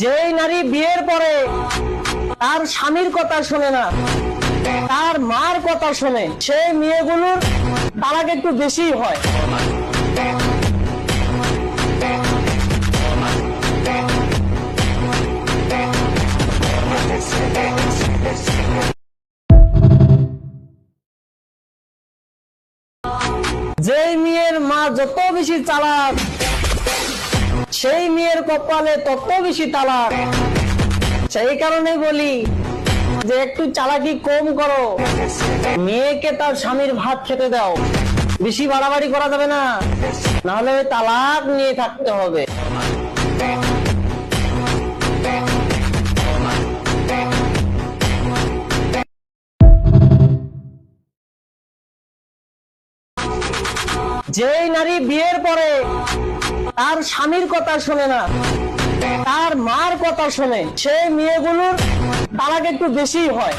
যেই নারী বিয়ের পরে তার স্বামীর কথা শোনে না, তার মার কথা শোনে, সেই মেয়েগুলোর তালাক একটু বেশি হয়। যেই মেয়ের মা যত বেশি চালাক, সেই মেয়ের কপালে তত বেশি তালাক। সেই কারণে বলি যে একটু চালাকি কম করো, মেয়েকে তার স্বামীর ভাত খেতে দাও, বেশি বাড়াবাড়ি করা যাবে না, নাহলে তালাক নিয়ে থাকতে হবে। যেই নারী বিয়ের পরে তার স্বামীর কথা শোনে না, তার মার কথা শোনে, সেই মেয়েগুলোর তালাক একটু বেশি হয়।